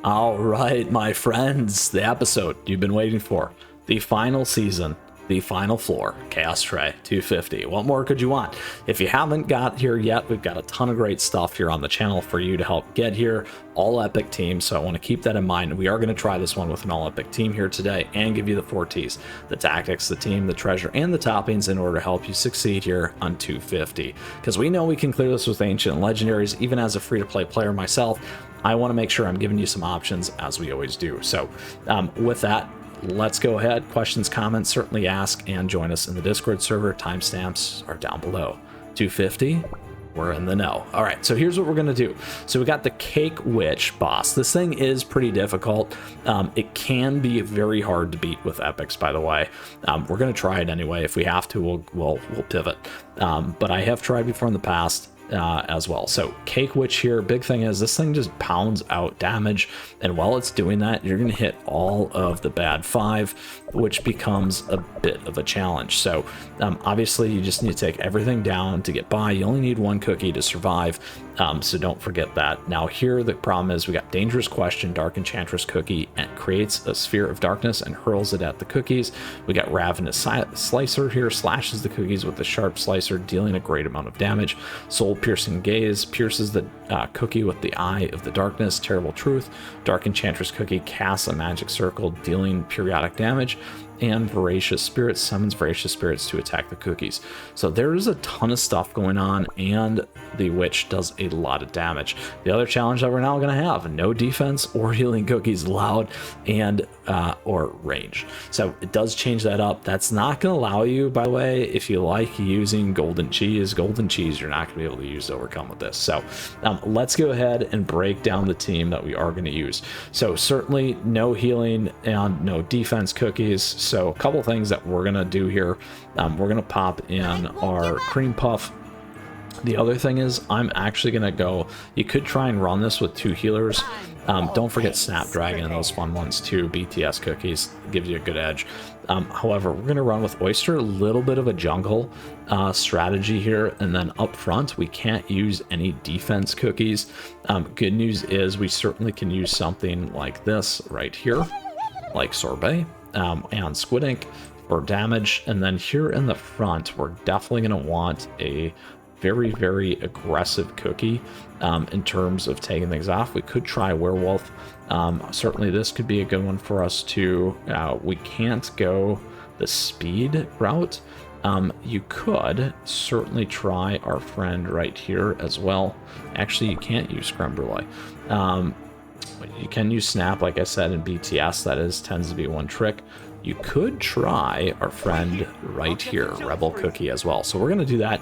All right, my friends, the episode you've been waiting for, the final season, the final floor, Chaos Tray 250. What more could you want? If you haven't got here yet, we've got a ton of great stuff here on the channel for you to help get here. All epic team, so I want to keep that in mind. We are going to try this one with an all epic team here today and give you the 4 T's, the tactics, the team, the treasure, and the toppings in order to help you succeed here on 250. Because we know we can clear this with ancient and legendaries, even as a free-to-play player myself. I want to make sure I'm giving you some options as we always do. So with that, let's go ahead. Questions, comments, certainly ask, and join us in the Discord server. Timestamps are down below. 250, we're in the know. All right, so here's what we're going to do. So we got the Cake Witch boss. This thing is pretty difficult. It can be very hard to beat with epics, by the way. We're going to try it anyway. If we have to, we'll pivot. But I have tried before in the past. As well. So Cake Witch here, big thing is this thing just pounds out damage, and while it's doing that, you're going to hit all of the bad 5, which becomes a bit of a challenge. So obviously you just need to take everything down to get by. You only need 1 cookie to survive, so don't forget that. Now here the problem is we got Dangerous Question, Dark Enchantress Cookie, and creates a sphere of darkness and hurls it at the cookies. We got Ravenous Slicer here, slashes the cookies with the sharp slicer, dealing a great amount of damage. Soul Piercing Gaze pierces the cookie with the Eye of the Darkness. Terrible Truth, Dark Enchantress Cookie casts a magic circle, dealing periodic damage. And Voracious Spirits summons Voracious Spirits to attack the cookies. So there is a ton of stuff going on, and the witch does a lot of damage. The other challenge that we're now going to have, no defense or healing cookies allowed, and or range. So it does change that up. That's not going to allow you, by the way, if you like using golden cheese you're not going to be able to use to overcome with this. So let's go ahead and break down the team that we are going to use. So certainly no healing and no defense cookies. So a couple things that we're going to do here. We're going to pop in our cream puff. The other thing is I'm actually going to go, you could try and run this with 2 healers. Don't forget Snapdragon and those fun ones too. BTS cookies gives you a good edge. However, we're going to run with Oyster, a little bit of a jungle strategy here. And then up front, we can't use any defense cookies. Good news is we certainly can use something like this right here, like Sorbet and Squid Ink for damage. And then here in the front, we're definitely going to want a very, very aggressive cookie in terms of taking things off. We could try Werewolf. Certainly this could be a good one for us too. We can't go the speed route. You could certainly try our friend right here as well. Actually, you can't use Creme Brulee. You can use Snap, like I said, in BTS. That tends to be one trick. You could try our friend right here, Rebel Cookie, as well. So we're going to do that.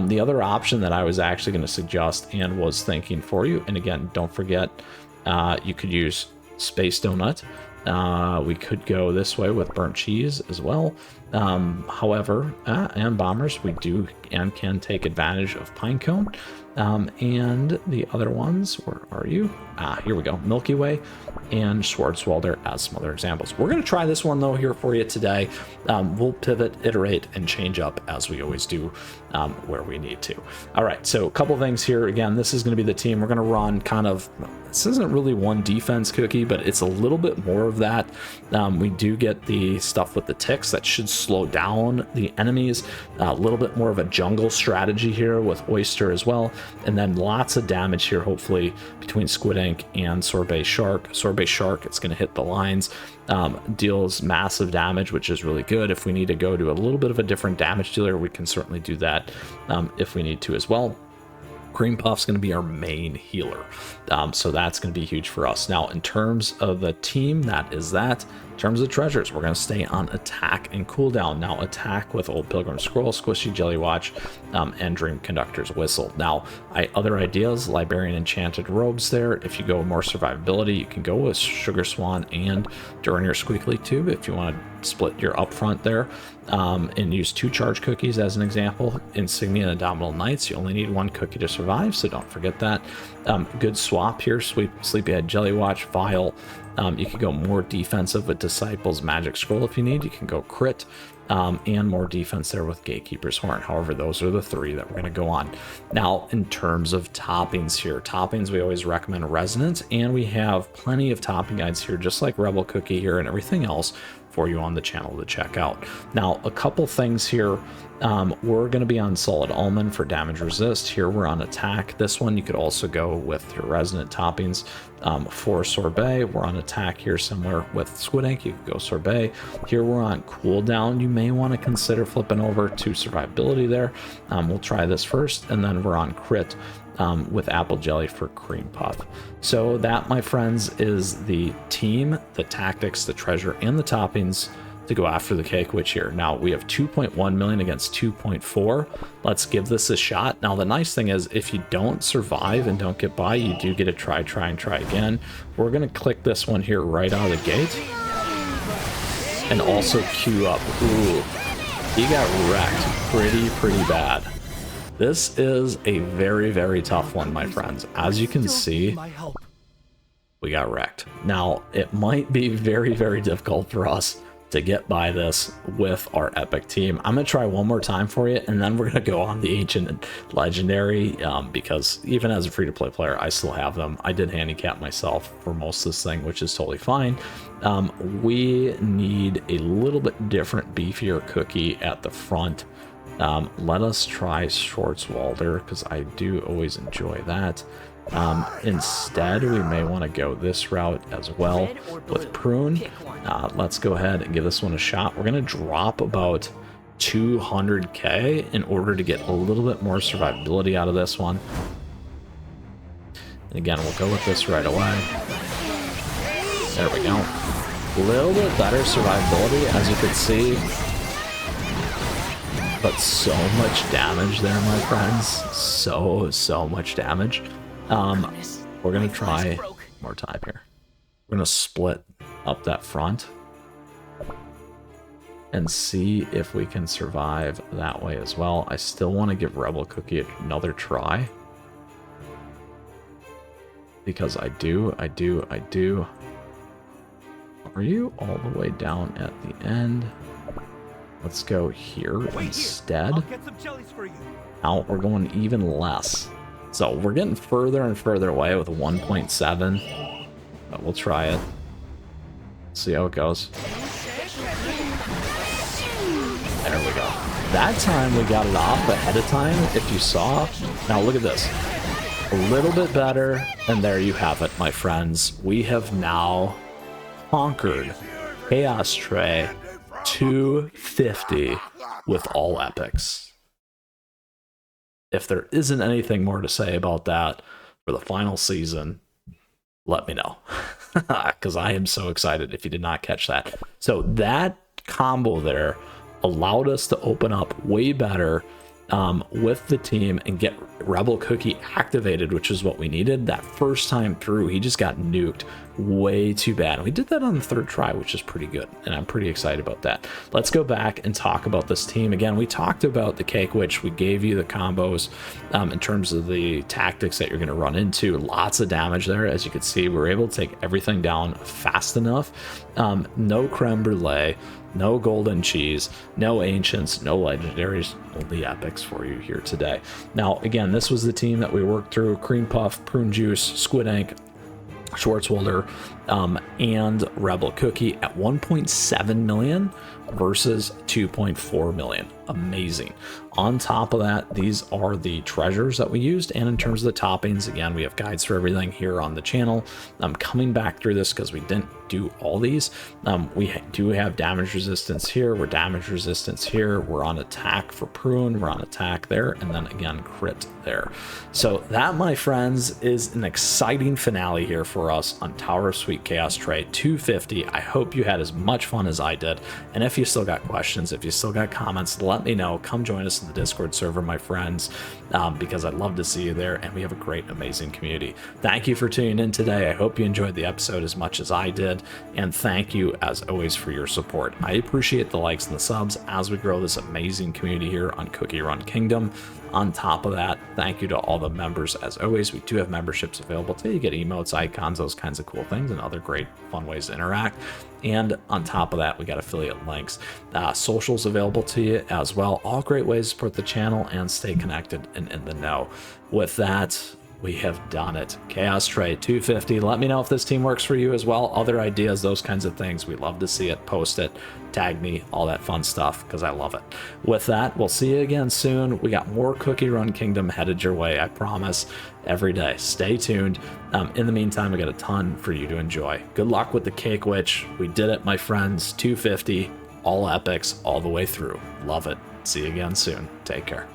The other option that I was actually going to suggest and was thinking for you, and again, don't forget, you could use Space Donut. We could go this way with Burnt Cheese as well. However, and Bombers, we do and can take advantage of Pinecone. And the other ones, where are you? Here we go. Milky Way and Schwarzwälder as some other examples. We're going to try this one, though, here for you today. We'll pivot, iterate, and change up as we always do where we need to. All right, so a couple things here. Again, this is going to be the team. We're going to run kind of, this isn't really one defense cookie, but it's a little bit more of that. We do get the stuff with the ticks that should slow down the enemies. A little bit more of a jungle strategy here with Oyster as well. And then lots of damage here, hopefully, between Squid Ink and Sorbet Shark. Sorbet Shark, it's going to hit the lines, deals massive damage, which is really good. If we need to go to a little bit of a different damage dealer, we can certainly do that if we need to as well. Cream Puff's going to be our main healer, so that's going to be huge for us. Now, in terms of the team, that is that. In terms of treasures, we're going to stay on attack and cooldown. Now, attack with Old Pilgrim Scroll, Squishy Jelly Watch, and Dream Conductor's Whistle. Now, other ideas, Librarian Enchanted Robes there. If you go more survivability, you can go with Sugar Swan and Duranier Squeakly Tube if you want to split your upfront there. And use 2 charge cookies as an example. Insignia and Abominable Knights, you only need 1 cookie to survive, so don't forget that. Good swap here, Sleepyhead Jelly Watch, Vial. You can go more defensive with Disciples Magic Scroll if you need. You can go Crit and more defense there with Gatekeeper's Horn. However, those are the 3 that we're going to go on. Now, in terms of toppings here, we always recommend Resonance, and we have plenty of topping guides here, just like Rebel Cookie here and everything else for you on the channel to check out. Now, a couple things here. We're going to be on Solid Almond for damage resist. Here we're on attack. This one you could also go with your resonant toppings. For Sorbet, we're on attack here similar with Squid Ink. You could go Sorbet. Here we're on cooldown. You may want to consider flipping over to survivability there. We'll try this first, and then we're on crit with Apple Jelly for Cream Puff. So that, my friends, is the team, the tactics, the treasure, and the toppings to go after the Cake Witch here. Now, we have 2.1 million against 2.4. Let's give this a shot. Now, the nice thing is, if you don't survive and don't get by, you do get to try and try again. We're going to click this one here right out of the gate. And also queue up. Ooh, he got wrecked pretty bad. This is a very tough one, my friends. As you can see, we got wrecked. Now, it might be very difficult for us to get by this with our epic team. I'm gonna try one more time for you, and then we're gonna go on the ancient and legendary, because even as a free-to-play player, I still have them. I did handicap myself for most of this thing, which is totally fine. We need a little bit different, beefier cookie at the front. Let us try Schwarzwalder, because I do always enjoy that. Instead, we may want to go this route as well with Prune. Let's go ahead and give this one a shot. We're going to drop about 200k in order to get a little bit more survivability out of this one. And again, we'll go with this right away. There we go. A little bit better survivability, as you can see. But so much damage there, my friends. So much damage. We're gonna try more time here. We're gonna split up that front and see if we can survive that way as well. I still want to give Rebel Cookie another try, because I do. Are you all the way down at the end? Let's go here instead. Now we're going even less. So we're getting further and further away with a 1.7. But we'll try it. See how it goes. There we go. That time we got it off ahead of time, if you saw. Now look at this. A little bit better, and there you have it, my friends. We have now conquered Chaos Tray 250 with all epics. If there isn't anything more to say about that for the final season, let me know, because I am so excited if you did not catch that. So that combo there allowed us to open up way better with the team and get Rebel Cookie activated, which is what we needed. That first time through, he just got nuked way too bad. We did that on the third try, which is pretty good, and I'm pretty excited about that. Let's go back and talk about this team again. We talked about the Cake Witch. We gave you the combos in terms of the tactics that you're going to run into. Lots of damage there. As you can see, we were able to take everything down fast enough. No creme brulee, no golden cheese, no ancients, no legendaries, only epics for you here today. Now, again, this was the team that we worked through: Cream Puff, Prune Juice, Squid Ink, Schwarzwalder, and Rebel Cookie at 1.7 million versus 2.4 million. Amazing. On top of that, these are the treasures that we used, and in terms of the toppings, again, we have guides for everything here on the channel. I'm coming back through this because we didn't do all these. We do have damage resistance here, we're damage resistance here, we're on attack for Prune, we're on attack there, and then again crit there. So that, my friends, is an exciting finale here for us on Tower of Sweet Chaos Tray 250. I hope you had as much fun as I did, and if you still got questions, if you still got comments, let me know. Come join us in the Discord server, my friends, because I'd love to see you there, and we have a great, amazing community. Thank you for tuning in today. I hope you enjoyed the episode as much as I did, and thank you as always for your support. I appreciate the likes and the subs as we grow this amazing community here on CookieRun Kingdom. On top of that, thank you to all the members. As always, we do have memberships available to you. You get emotes, icons, those kinds of cool things, and other great fun ways to interact. And on top of that, we got affiliate links, socials available to you as well. All great ways to support the channel and stay connected and in the know. With that, we have done it. Chaos Trey 250. Let me know if this team works for you as well. Other ideas, those kinds of things. We love to see it. Post it, tag me, all that fun stuff, because I love it. With that, we'll see you again soon. We got more Cookie Run Kingdom headed your way, I promise, every day. Stay tuned. In the meantime, we got a ton for you to enjoy. Good luck with the Cake Witch. We did it, my friends. 250, all epics, all the way through. Love it. See you again soon. Take care.